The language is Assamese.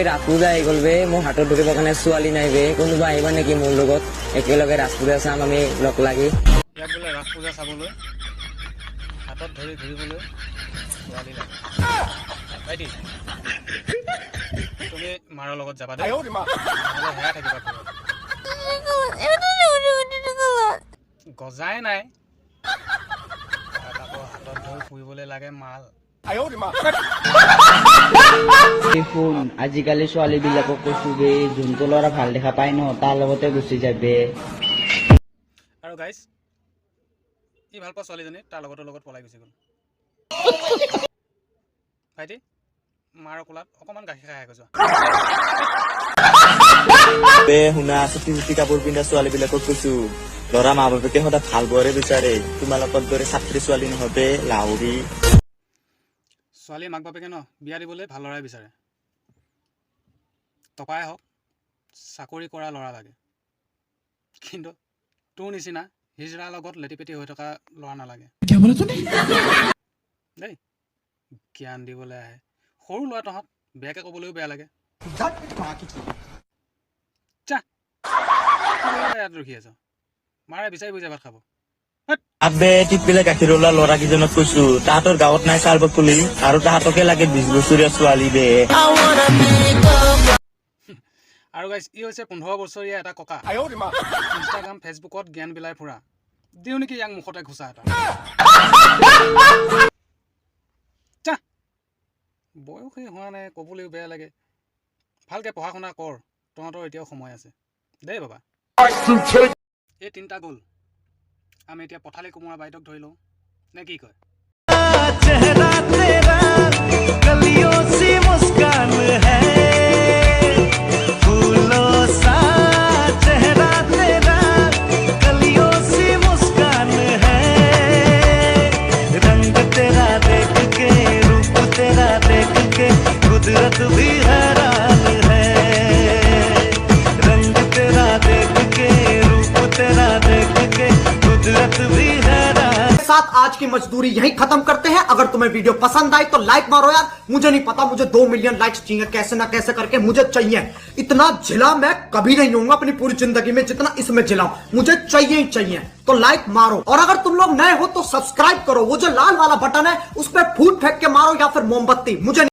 ৰাজপূজা আহি গ'ল বে, মোৰ হাতত ধৰিবৰ কাৰণে ছোৱালী নাই বে, কোনোবা আহিবা নেকি মোৰ লগত? একেলগে ৰাজপূজা চাম আমি লগ লাগি। ইয়াত বোলে ৰাজপূজা চাবলৈ হাতত ধৰি ঘূৰিবলৈ ছোৱালী লাগে। ভাইটি তুমি মাৰৰ লগত যাবা দেই, নহ'লে হেৰাই থাকিবা ঘৰত। গজাই নাই আকৌ হাতত ধৰি ফুৰিবলৈ লাগে মাল। দেখোন আজিকালি ছোৱালী বিলাকক কৈছো বে, যোনটো ল'ৰা ভাল দেখা পাই ন তাৰ লগতে গুচি যাবে। আৰু গাইজ ই ভাল পোৱা ছোৱালীজনী তাৰ লগত পলাই গুচি গ'ল। ভাইটি মাৰৰ কোলাত অকণমান গাখীৰ খাই গৈছো। শুনা, চুটি চুটি কাপোৰ পিন্ধা ছোৱালী বিলাকক কৈছো, ল'ৰা মা বাপেকে সদায় ভাল বৰে বিচাৰে, তোমালোকৰ দৰে ছাত্ৰী ছোৱালী নহবে লাউৰি। ছোৱালীয়ে মাক বাপেকে ন বিয়া দিবলৈ ভাল ল'ৰাই বিচাৰে, টপাই হওক চাকৰি কৰা ল'ৰা লাগে, কিন্তু তোৰ নিচিনা হিজৰাৰ লগত লেটিপেটি হৈ থকা ল'ৰা নালাগে দেই। জ্ঞান দিবলৈ আহে সৰু ল'ৰা, তহঁত বেয়াকৈ ক'বলৈও বেয়া লাগে। চা ইয়াত ৰখি আছ, মাৰে বিচাৰি বুজাই ভাত খাব। আবে টিপিলে গাখীৰ ওলোৱা ল'ৰা কেইজনক কৈছো, তাহাঁতৰ গাঁৱত নাই চাৰ বকুলি, আৰু তাহাঁতকে লাগে 20 বছৰীয়া ছোৱালী বে। আৰু গাইজ ই হৈছে 15 বছৰীয়া এটা ককা, ইনষ্টাগ্ৰাম ফেচবুকত জ্ঞান বিলাই ফুৰা। দিওঁ নেকি ইয়াক মুখতে ঘোচা এটা। চা বয়সেই হোৱা নাই, ক'বলৈও বেয়া লাগে। ভালকৈ পঢ়া শুনা কৰ, তহঁতৰ এতিয়াও সময় আছে দেই বাবা। এই 3টা গ'ল, আমি এতিয়া পথালি কোমোৰা বাইদেউক ধৰি লওঁ নে কি কয়? कुदरत भी हैरान है, रंग तेरा देख के, रूप तेरा देख के, कुदरत भी हैरान। साथ आज की मजदूरी यहीं खत्म करते हैं। अगर तुम्हें वीडियो पसंद आई तो लाइक मारो यार, मुझे नहीं पता, मुझे 2 मिलियन लाइक्स चाहिए, कैसे ना कैसे करके मुझे चाहिए। इतना झिला मैं कभी नहीं होऊंगा अपनी पूरी जिंदगी में जितना इसमें झिलाऊं, मुझे चाहिए ही चाहिए। तो लाइक मारो, और अगर तुम लोग नए हो तो सब्सक्राइब करो, वो जो लाल वाला बटन है उस पर फूट फेंक के मारो या फिर मोमबत्ती, मुझे